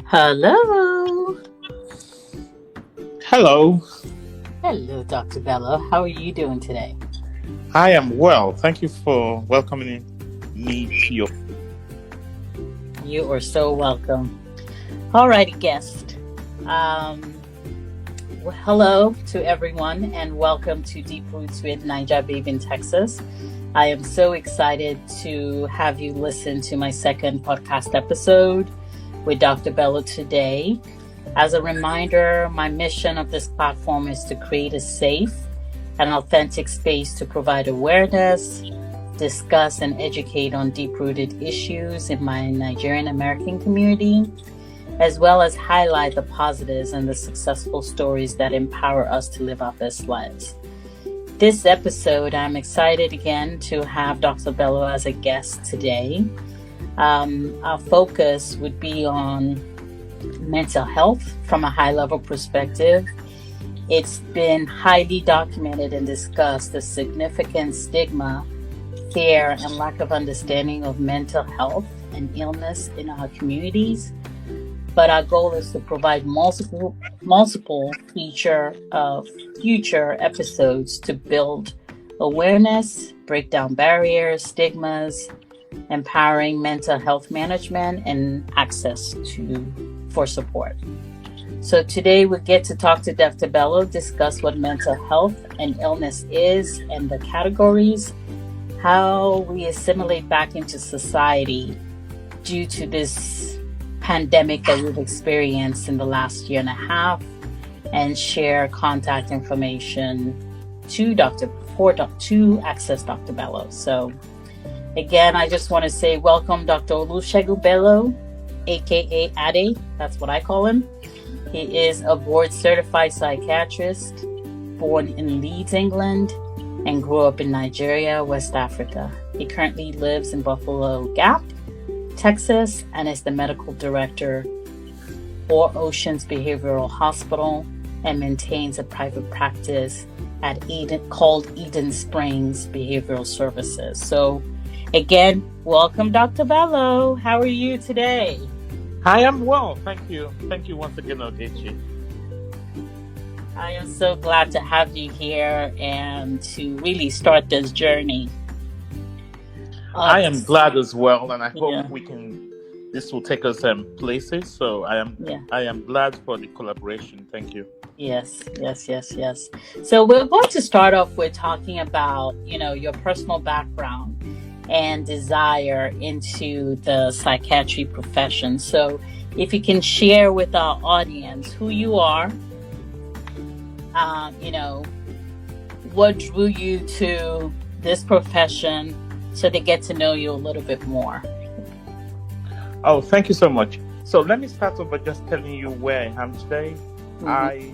Hello. Hello, Hello, Dr. Bello. How are you doing today? I am well. Thank you for welcoming me to your. You are so welcome. Alrighty, guest. Um, Hello to everyone and welcome to Deep Roots with NaijaBabeinTexas. I am so excited to have you listen to my second podcast episode with Dr. Bello today. As a reminder, my mission of this platform is to create a safe and authentic space to provide awareness, discuss, and educate on deep-rooted issues in my Nigerian American community, as well as highlight the positives and the successful stories that empower us to live our best lives. This episode, I'm excited again to have Dr. Bello as a guest today. Our focus would be on mental health from a high-level perspective. It's been highly documented and discussed the significant stigma, fear, and lack of understanding of mental health and illness in our communities. But our goal is to provide multiple future episodes to build awareness, break down barriers, stigmas, empowering mental health management, and access for support. So today we get to talk to Dr. Bello, discuss what mental health and illness is and the categories, how we assimilate back into society due to this pandemic that we've experienced in the last year and a half, and share contact information to access Dr. Bello. So again, I just want to say welcome Dr. Olusegun Bello, aka Ade, that's what I call him. He is a board-certified psychiatrist, born in Leeds, England, and grew up in Nigeria, West Africa. He currently lives in Buffalo Gap, Texas, and is the medical director for Oceans Behavioral Hospital and maintains a private practice called Eden Springs Behavioral Services. So again, welcome Dr. Bello. How are you today? I am well. Thank you. Thank you once again, Ogechi. I am so glad to have you here and to really start this journey. I am glad as well, and I hope Yeah. this will take us places. So I am glad for the collaboration. Thank you. Yes. So we're going to start off with talking about, your personal background and desire into the psychiatry profession. So if you can share with our audience who you are, what drew you to this profession so they get to know you a little bit more. Oh, thank you so much. So let me start off by just telling you where I am today. Mm-hmm. I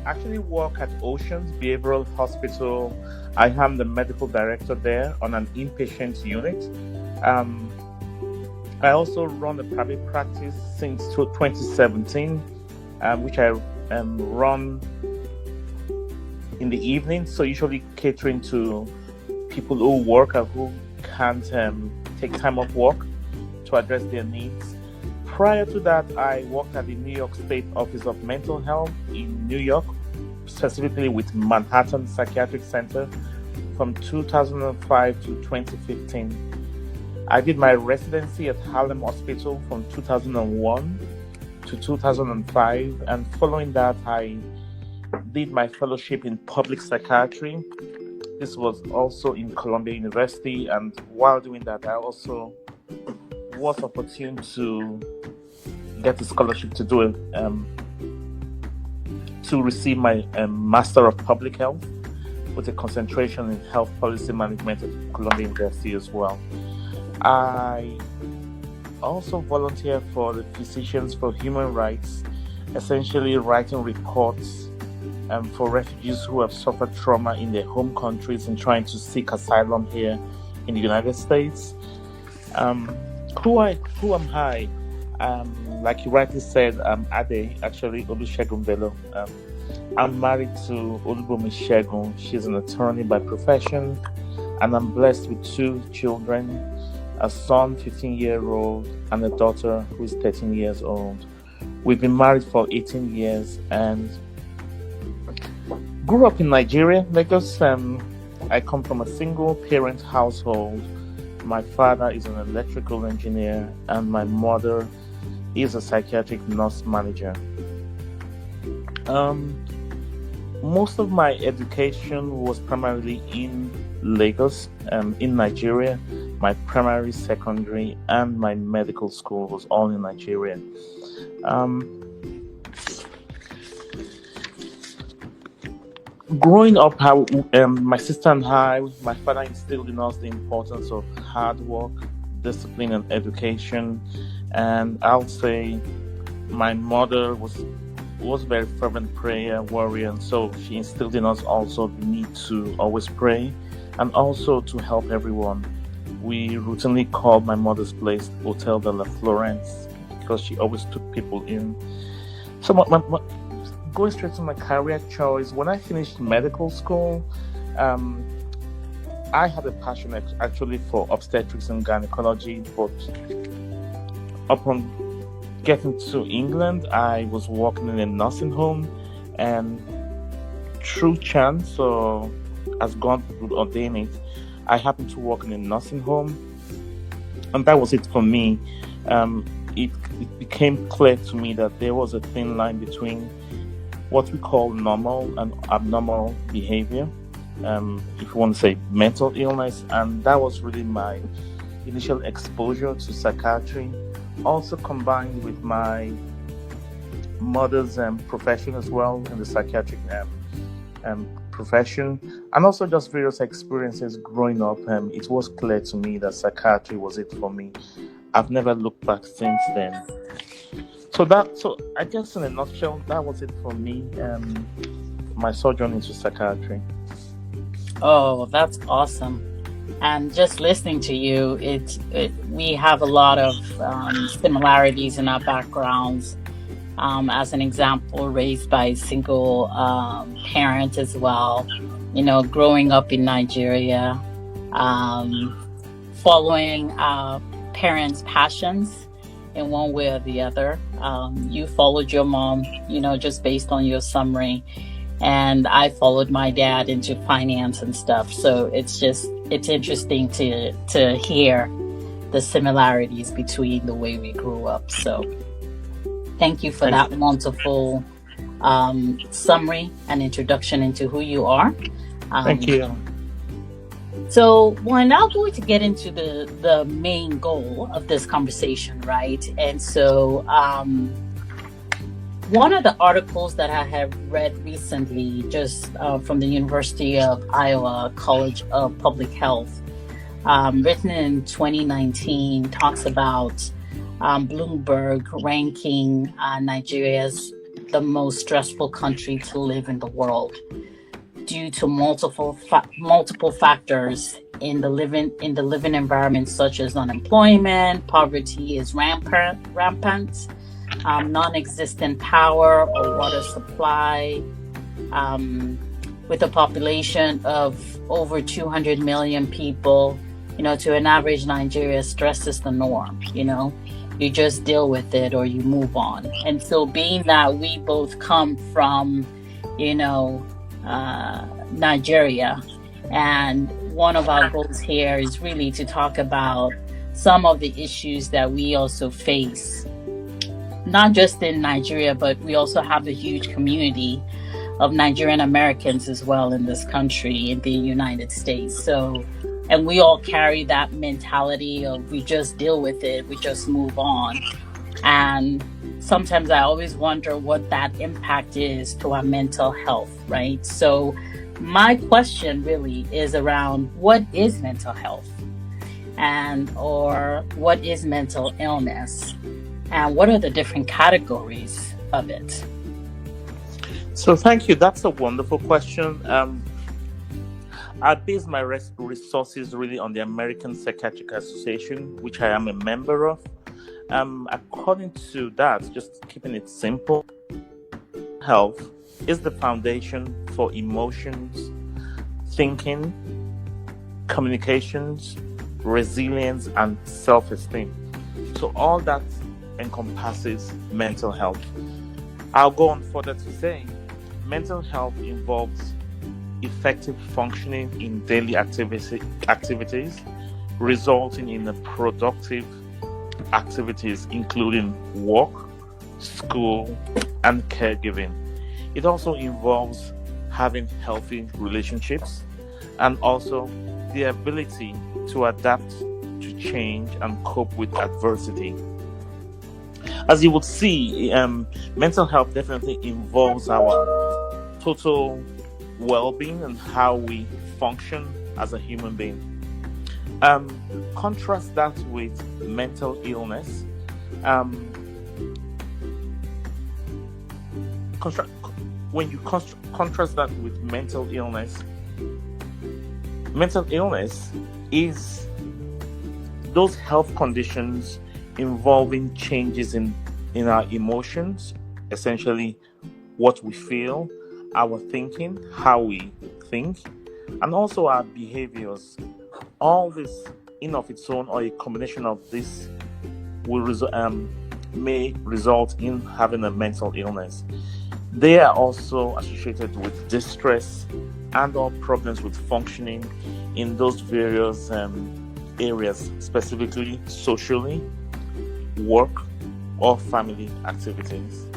actually work at Oceans Behavioral Hospital. I am the medical director there on an inpatient unit. I also run a private practice since 2017, which I run in the evening. So usually catering to people who work or who can't take time off work to address their needs. Prior to that, I worked at the New York State Office of Mental Health in New York, specifically with Manhattan Psychiatric Center from 2005 to 2015. I did my residency at Harlem Hospital from 2001 to 2005, and following that, I did my fellowship in public psychiatry. This was also in Columbia University, and while doing that, I also was opportune to get a scholarship to do to receive my Master of Public Health with a concentration in health policy management at Columbia University as well. I also volunteer for the Physicians for Human Rights, essentially writing reports for refugees who have suffered trauma in their home countries and trying to seek asylum here in the United States. Who am I? Like you rightly said, I'm Ade, actually Olusegun Bello. I'm married to Olusegun. She's an attorney by profession, and I'm blessed with 2 children, a son, 15-year-old, and a daughter who's 13 years old. We've been married for 18 years and grew up in Nigeria, Lagos. I come from a single parent household. My father is an electrical engineer, and my mother is a psychiatric nurse manager. Most of my education was primarily in Lagos, in Nigeria. My primary, secondary, and my medical school was all in Nigeria. Growing up, my sister and I, my father instilled in us the importance of hard work, discipline, and education. And I'll say my mother was a very fervent prayer warrior, and so she instilled in us also the need to always pray and also to help everyone. We routinely called my mother's place Hotel de la Florence because she always took people in. So going straight to my career choice, when I finished medical school, I had a passion actually for obstetrics and gynecology, but upon getting to England, I was working in a nursing home, and through chance, or as God would ordain it, I happened to work in a nursing home, and that was it for me. It became clear to me that there was a thin line between what we call normal and abnormal behavior, if you want to say mental illness, and that was really my initial exposure to psychiatry, also combined with my mother's profession as well in the psychiatric profession, and also just various experiences growing up. It was clear to me that psychiatry was it for me. I've never looked back since then. So I guess in a nutshell, that was it for me. My sojourn into psychiatry. Oh, that's awesome. And just listening to you, we have a lot of similarities in our backgrounds. As an example, raised by a single parent as well, growing up in Nigeria, following our parents' passions in one way or the other. You followed your mom, just based on your summary. And I followed my dad into finance and stuff. So it's interesting to hear the similarities between the way we grew up. So thank you for that wonderful summary and introduction into who you are. Thank you. So we're now going to get into the main goal of this conversation, right? And so one of the articles that I have read recently, just from the University of Iowa College of Public Health, written in 2019, talks about Bloomberg ranking Nigeria as the most stressful country to live in the world due to multiple factors in the living environment, such as unemployment, poverty is rampant, non-existent power or water supply, with a population of over 200 million people. To an average Nigeria, stress is the norm. You just deal with it or you move on. And so being that we both come from, Nigeria, and one of our goals here is really to talk about some of the issues that we also face, not just in Nigeria, but we also have a huge community of Nigerian Americans as well in this country, in the United States. So, and we all carry that mentality of we just deal with it, we just move on. And sometimes I always wonder what that impact is to our mental health, right? So my question really is around what is mental health, or what is mental illness, and what are the different categories of it? So thank you. That's a wonderful question. I base my resources really on the American Psychiatric Association, which I am a member of. According to that, just keeping it simple, health is the foundation for emotions, thinking, communications, resilience, and self-esteem. So all that encompasses mental health. I'll go on further to say mental health involves effective functioning in daily activities, resulting in a productive activities including work, school, and caregiving. It also involves having healthy relationships and also the ability to adapt to change and cope with adversity. As you would see, mental health definitely involves our total well-being and how we function as a human being. Contrast that with mental illness. When you contrast that with mental illness is those health conditions involving changes in our emotions, essentially what we feel, our thinking, how we think, and also our behaviors. All this in of its own or a combination of this will may result in having a mental illness. They are also associated with distress and or problems with functioning in those various areas, specifically socially, work, or family activities.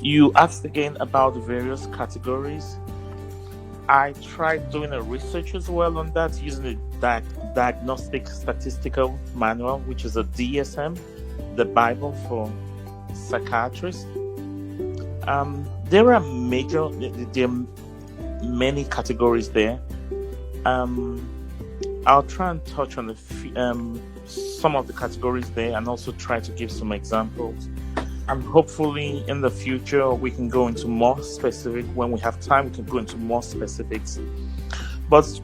You asked again about the various categories. I tried doing a research as well on that using the Diagnostic Statistical Manual, which is a DSM, the Bible for psychiatrists. There are many categories there. I'll try and touch on some of the categories there and also try to give some examples. And hopefully in the future we can go into more specific. When we have time, we can go into more specifics. But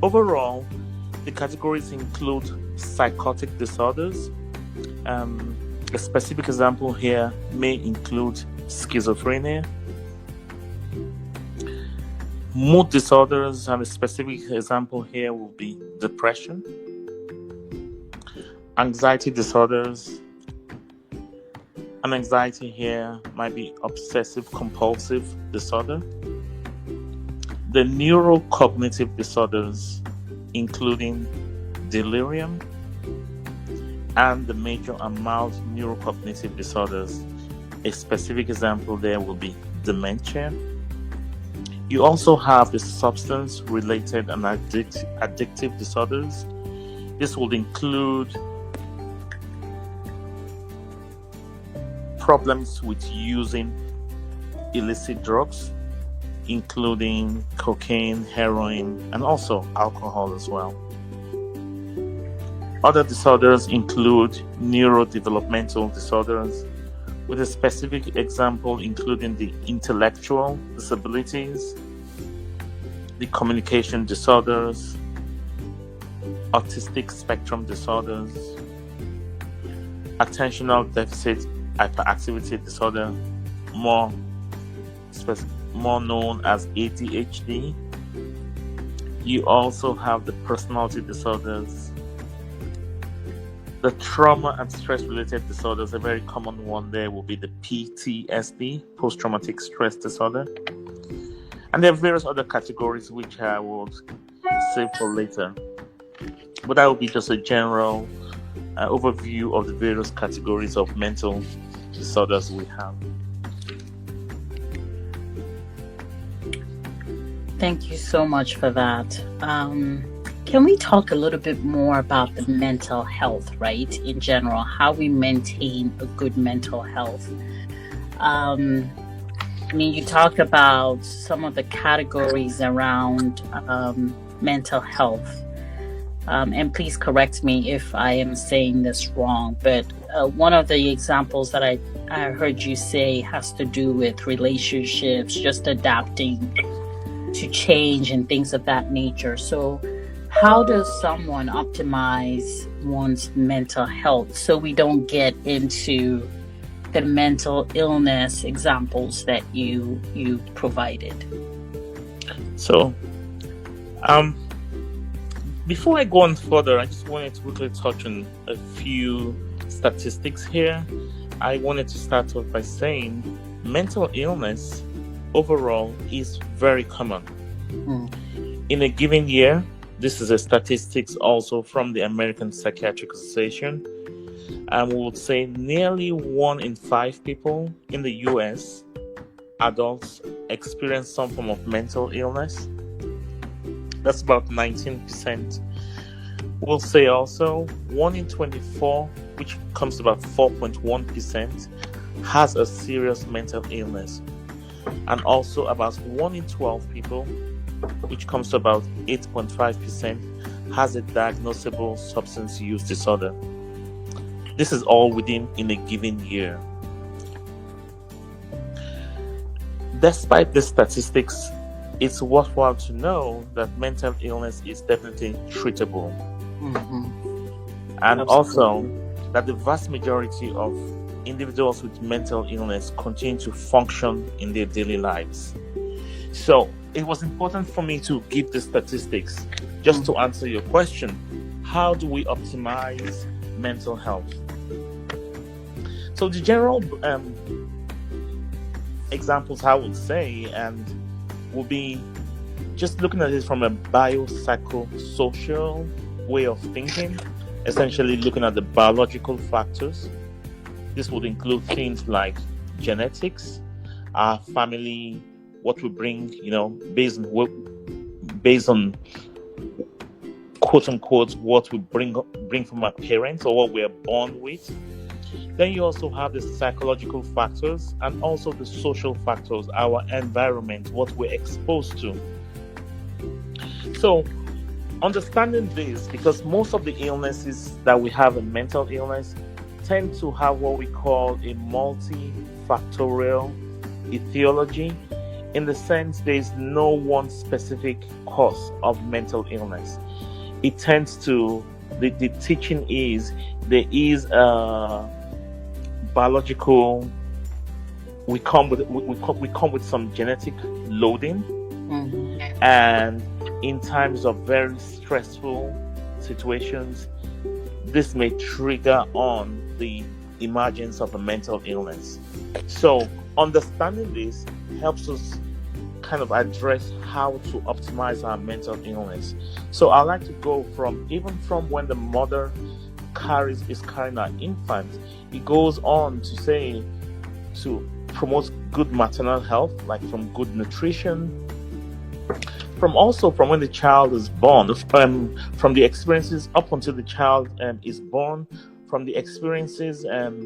overall, the categories include psychotic disorders. A specific example here may include schizophrenia, mood disorders, and a specific example here will be depression, anxiety disorders. And anxiety here might be obsessive compulsive disorder. The neurocognitive disorders, including delirium, and the major and mild neurocognitive disorders. A specific example there will be dementia. You also have the substance-related and addictive disorders. This will include problems with using illicit drugs, including cocaine, heroin, and also alcohol as well. Other disorders include neurodevelopmental disorders, with a specific example including the intellectual disabilities, the communication disorders, autistic spectrum disorders, attentional deficit hyperactivity disorder, more known as ADHD. You also have the personality disorders. The trauma and stress related disorders, a very common one there will be the PTSD, post-traumatic stress disorder. And there are various other categories which I would save for later. But that will be just a general overview of the various categories of mental disorders we have. Thank you so much for that. Can we talk a little bit more about the mental health, right? In general, how we maintain a good mental health. You talked about some of the categories around mental health. And please correct me if I am saying this wrong, but one of the examples that I heard you say has to do with relationships, just adapting to change and things of that nature. So how does someone optimize one's mental health so we don't get into the mental illness examples that you provided? So Before I go on further, I just wanted to quickly touch on a few statistics here. I wanted to start off by saying mental illness overall is very common. In a given year, this is a statistics also from the American Psychiatric Association, and we would say nearly 1 in 5 people in the US, adults, experience some form of mental illness. That's about 19%. We'll say also 1 in 24, which comes to about 4.1%, has a serious mental illness. And also about 1 in 12 people, which comes to about 8.5%, has a diagnosable substance use disorder. This is all within in a given year. Despite the statistics, it's worthwhile to know that mental illness is definitely treatable. And also that the vast majority of individuals with mental illness continue to function in their daily lives. So it was important for me to give the statistics just to answer your question. How do we optimize mental health? So the general examples I would say and will be just looking at it from a biopsychosocial way of thinking, essentially looking at the biological factors. This would include things like genetics, our family, what we bring, based on quote unquote what we bring from our parents or what we are born with. Then you also have the psychological factors and also the social factors, our environment, what we're exposed to. So understanding this, because most of the illnesses that we have in mental illness tend to have what we call a multifactorial etiology, in the sense there is no one specific cause of mental illness. It tends to, the teaching is, there is a biological, we come with some genetic loading, and in times of very stressful situations, this may trigger on the emergence of a mental illness. So understanding this helps us kind of address how to optimize our mental illness. So I like to go from when the mother is carrying our infant, it goes on to say to promote good maternal health, like from good nutrition, from when the child is born, from the experiences up until the child is born, from the experiences the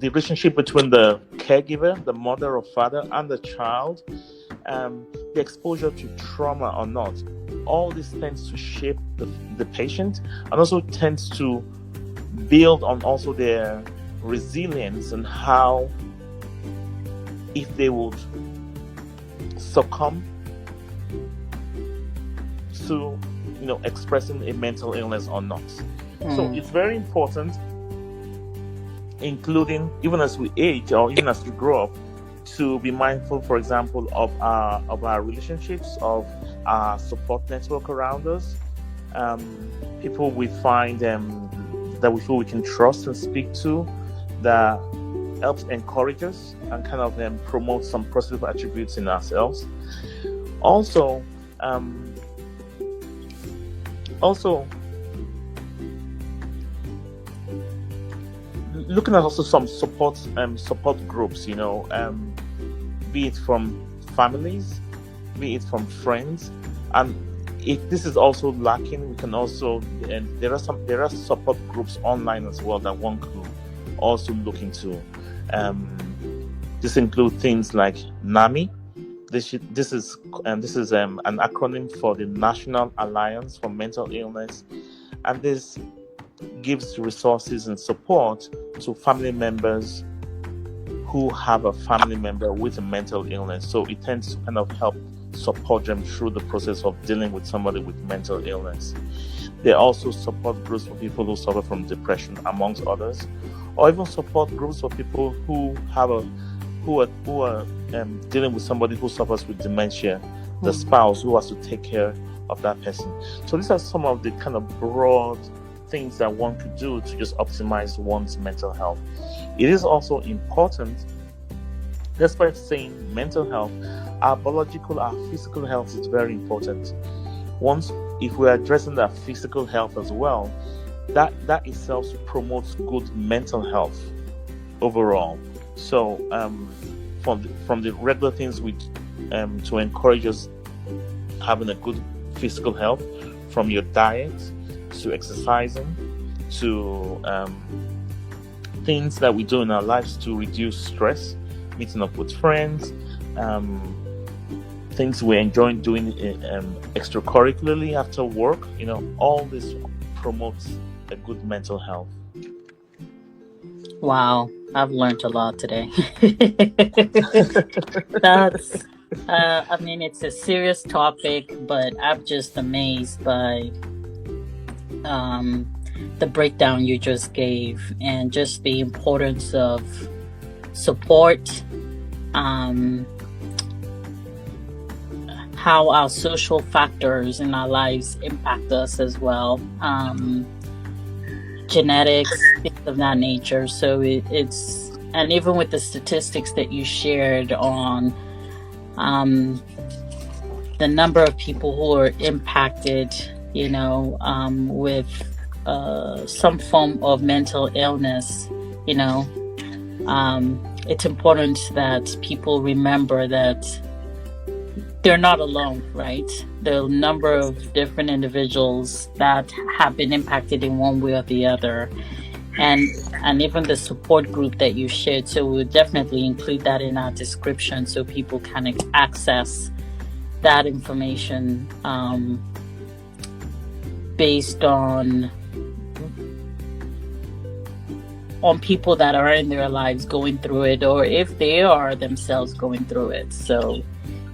relationship between the caregiver, the mother or father, and the child, the exposure to trauma or not. All this tends to shape the patient, and also tends to build on also their resilience and how, if they would succumb to expressing a mental illness or not. So it's very important, including even as we age or even as we grow up, to be mindful, for example, of our relationships, of our support network around us, people we find that we feel we can trust and speak to, that helps encourage us and kind of promote some positive attributes in ourselves. Also looking at also some support groups, be it from families, be it from friends, and if this is also lacking, we can also, and there are support groups online as well that one could also look into. This includes things like NAMI. This is an acronym for the National Alliance for Mental Illness, and this gives resources and support to family members who have a family member with a mental illness. So it tends to kind of help support them through the process of dealing with somebody with mental illness. There are also support groups for people who suffer from depression, amongst others, or even support groups for people who are dealing with somebody who suffers with dementia, the spouse who has to take care of that person. So these are some of the kind of broad things that one could do to just optimize one's mental health. It is also important, despite saying mental health, our biological, our physical health is very important. Once, if we're addressing that physical health as well, that itself promotes good mental health overall. So from the regular things we to encourage us having a good physical health, from your diet to exercising to things that we do in our lives to reduce stress, meeting up with friends, things we enjoy doing extracurricularly after work. All this promotes a good mental health. Wow, I've learned a lot today. That's, it's a serious topic, but I'm just amazed by the breakdown you just gave and just the importance of support, how our social factors in our lives impact us as well, genetics, things of that nature. So it's, and even with the statistics that you shared on the number of people who are impacted, with some form of mental illness, it's important that people remember that they're not alone, right? There are a number of different individuals that have been impacted in one way or the other. And even the support group that you shared. So we'll definitely include that in our description so people can access that information based on people that are in their lives going through it, or if they are themselves going through it. So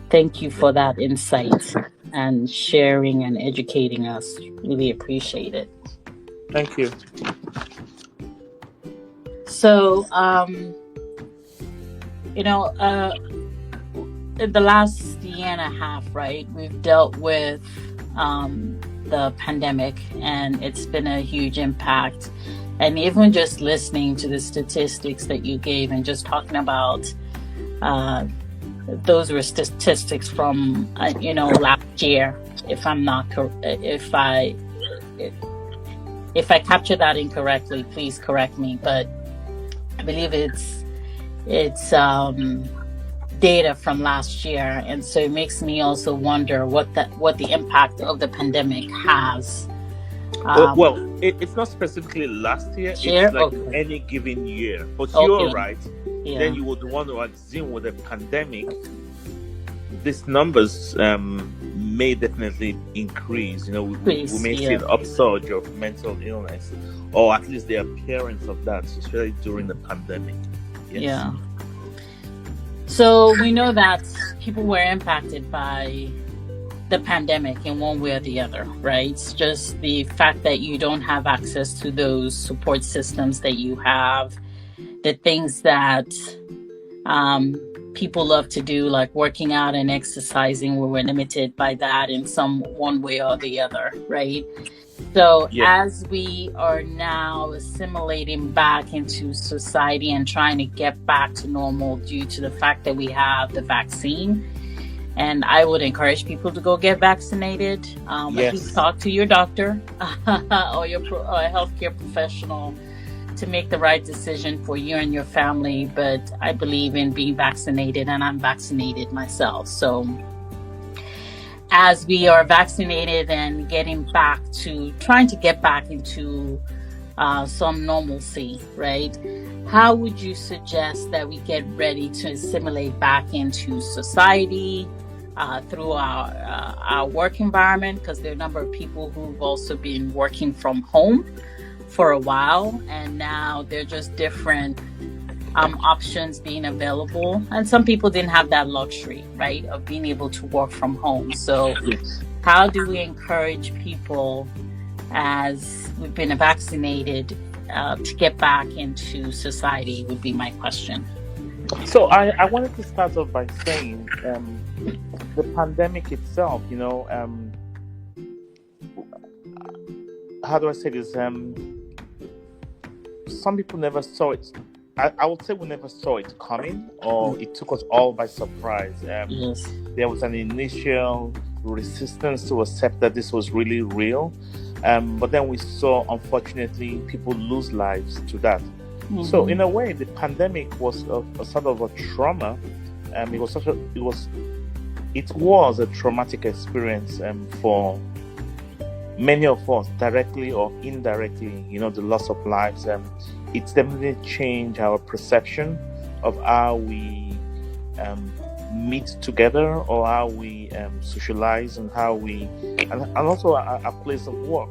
thank you for that insight and sharing and educating us. Really appreciate it. Thank you. So, in the last year and a half, right, we've dealt with the pandemic, and it's been a huge impact. And even just listening to the statistics that you gave and just talking about those were statistics from last year. If I'm not if I capture that incorrectly, please correct me. But I believe it's data from last year, and so it makes me also wonder what the impact of the pandemic has. It's not specifically last year. It's like any given year. But you're right. Yeah. Then you would want to assume with the pandemic, these numbers may definitely increase. We may see an upsurge of mental illness, or at least the appearance of that, especially during the pandemic. Yes. Yeah. So we know that people were impacted by the pandemic in one way or the other, right? It's just the fact that you don't have access to those support systems that you have, the things that people love to do, like working out and exercising, we were limited by that in one way or the other, right? So as we are now assimilating back into society and trying to get back to normal due to the fact that we have the vaccine, and I would encourage people to go get vaccinated. At least talk to your doctor or your healthcare professional to make the right decision for you and your family. But I believe in being vaccinated, and I'm vaccinated myself. So as we are vaccinated and trying to get back into some normalcy, right? How would you suggest that we get ready to assimilate back into society through our work environment? Because there are a number of people who've also been working from home for a while, and now they're just different options being available. And some people didn't have that luxury, right, of being able to work from home. So how do we encourage people, as we've been vaccinated, to get back into society would be my question. So I wanted to start off by saying the pandemic itself, how do I say this? Some people never saw it. I would say we never saw it coming, or it took us all by surprise. Yes. There was an initial resistance to accept that this was really real, but then we saw, unfortunately, people lose lives to that. So in a way, the pandemic was a sort of a trauma. It was a traumatic experience for many of us, directly or indirectly. The loss of lives. It's definitely changed our perception of how we meet together, or how we socialize, and how we and also our place of work.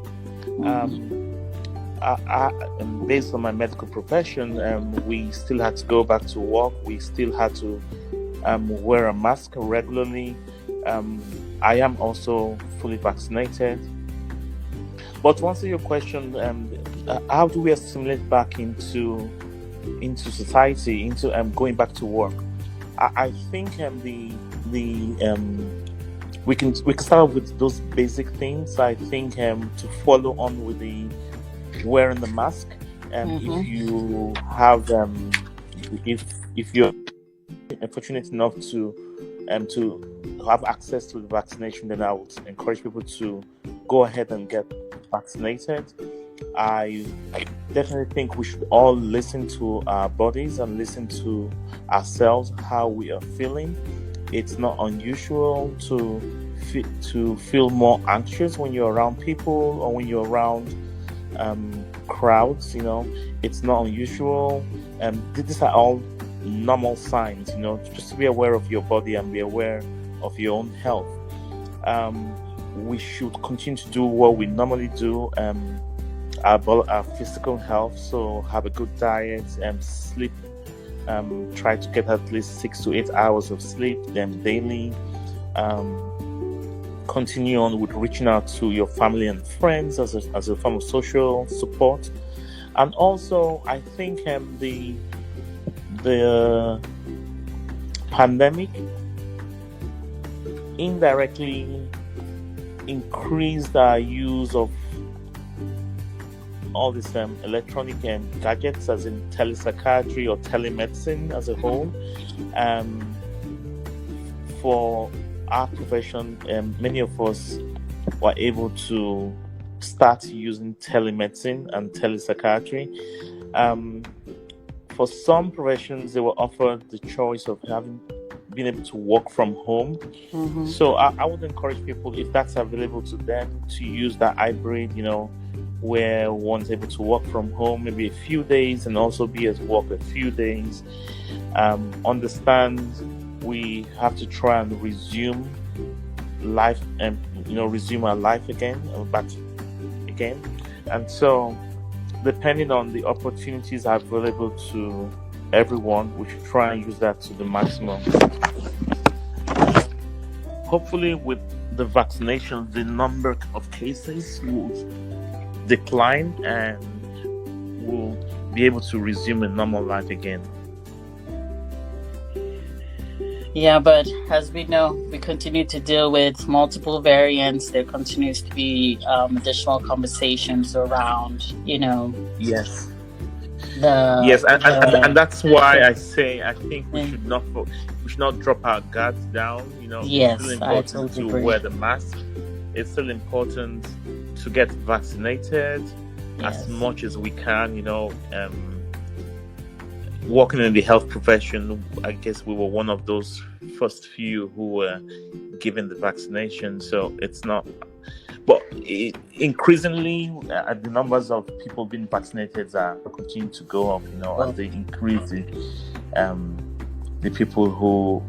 Based on my medical profession, we still had to go back to work. We still had to wear a mask regularly. I am also fully vaccinated. But to answer your question, how do we assimilate back into society, into going back to work? I think we can start with those basic things. I think to follow on with the wearing the mask. If you have if you're fortunate enough to have access to the vaccination, then I would encourage people to go ahead and get vaccinated. I definitely think we should all listen to our bodies and listen to ourselves, how we are feeling. It's not unusual to feel more anxious when you're around people, or when you're around crowds. It's not unusual. These are all normal signs. Just to be aware of your body and be aware of your own health. We should continue to do what we normally do. Our physical health, so have a good diet and sleep. Try to get at least 6 to 8 hours of sleep daily. Continue on with reaching out to your family and friends as a form of social support. And also, I think the pandemic indirectly increased our use of all these electronic gadgets, as in telepsychiatry or telemedicine as a whole. For our profession, many of us were able to start using telemedicine and telepsychiatry. For some professions, they were offered the choice of being able to work from home. So I would encourage people, if that's available to them, to use that hybrid, where one's able to work from home maybe a few days and also be at work a few days. Understand we have to try and resume life and resume our life again, back again. And so, depending on the opportunities available to everyone, we should try and use that to the maximum. Hopefully, with the vaccination, the number of cases will decline and we'll be able to resume a normal life again. Yeah, but as we know, we continue to deal with multiple variants. There continues to be additional conversations around, Yes. And that's why I say I think we should not drop our guards down. Yes, it's still important to wear the mask. It's still important to get vaccinated as much as we can. Working in the health profession, I guess we were one of those first few who were given the vaccination. So it's not, but increasingly, the numbers of people being vaccinated are continuing to go up. As they increase the people who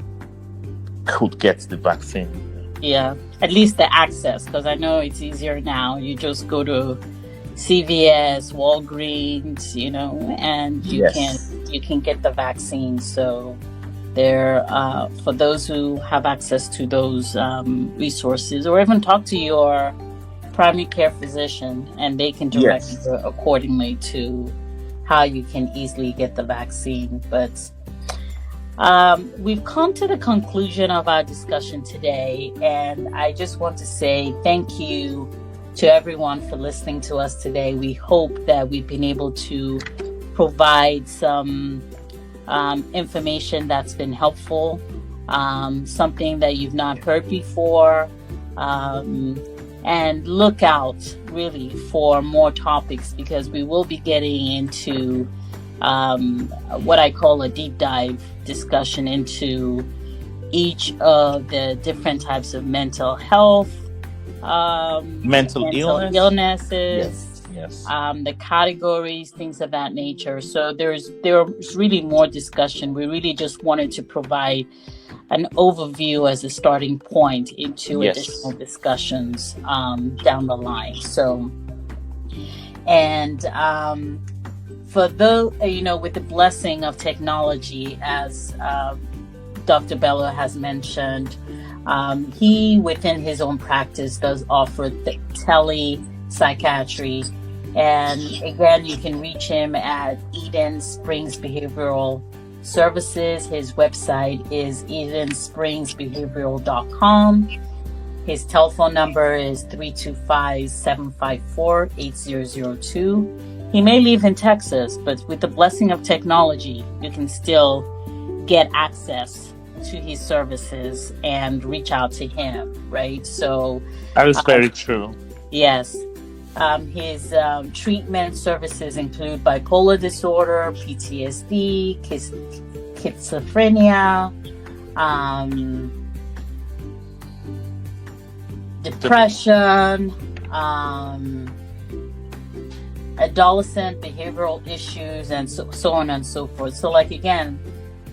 could get the vaccine. Yeah, at least the access, because I know it's easier now. You just go to CVS, Walgreens, and you can get the vaccine. So there, for those who have access to those resources, or even talk to your primary care physician, and they can direct you accordingly to how you can easily get the vaccine. But we've come to the conclusion of our discussion today, and I just want to say thank you to everyone for listening to us today. We hope that we've been able to provide some information that's been helpful, something that you've not heard before, and look out really for more topics, because we will be getting into what I call a deep dive discussion into each of the different types of mental health, mental illnesses, yes. The categories, things of that nature. So there's really more discussion. We really just wanted to provide an overview as a starting point into additional discussions down the line. So, and for those, with the blessing of technology, as Dr. Bello has mentioned, he, within his own practice, does offer tele-psychiatry. And again, you can reach him at Eden Springs Behavioral Services. His website is edenspringsbehavioral.com. His telephone number is 325-754-8002. He may live in Texas, but with the blessing of technology, you can still get access to his services and reach out to him, right? So that is very true. Yes. His treatment services include bipolar disorder, PTSD, schizophrenia, depression, adolescent behavioral issues, and so on and so forth. So, like, again,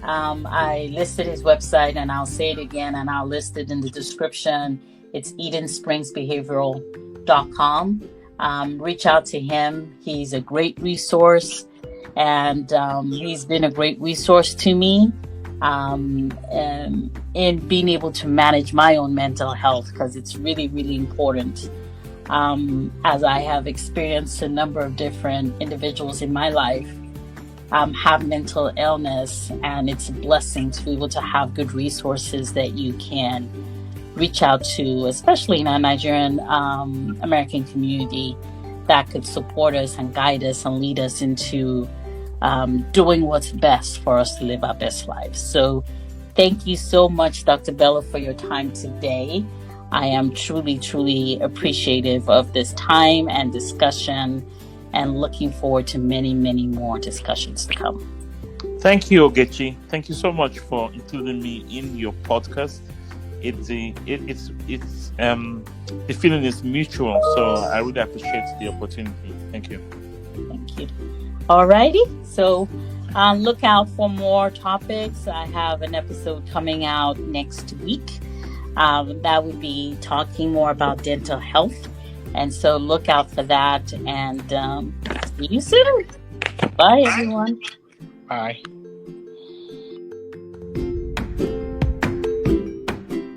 I listed his website, and I'll say it again, and I'll list it in the description. It's edenspringsbehavioral.com. Reach out to him. He's a great resource, and he's been a great resource to me in being able to manage my own mental health, because it's really, really important. As I have experienced a number of different individuals in my life have mental illness, and it's a blessing to be able to have good resources that you can reach out to, especially in our Nigerian American community, that could support us and guide us and lead us into doing what's best for us to live our best lives. So thank you so much, Dr. Bello, for your time today. I am truly, truly appreciative of this time and discussion, and looking forward to many, many more discussions to come. Thank you, Ogechi. Thank you so much for including me in your podcast. The feeling is mutual, so I really appreciate the opportunity. Thank you. Thank you. Alrighty, so look out for more topics. I have an episode coming out next week that would be talking more about dental health, and so look out for that, and see you soon. Bye, everyone. Bye.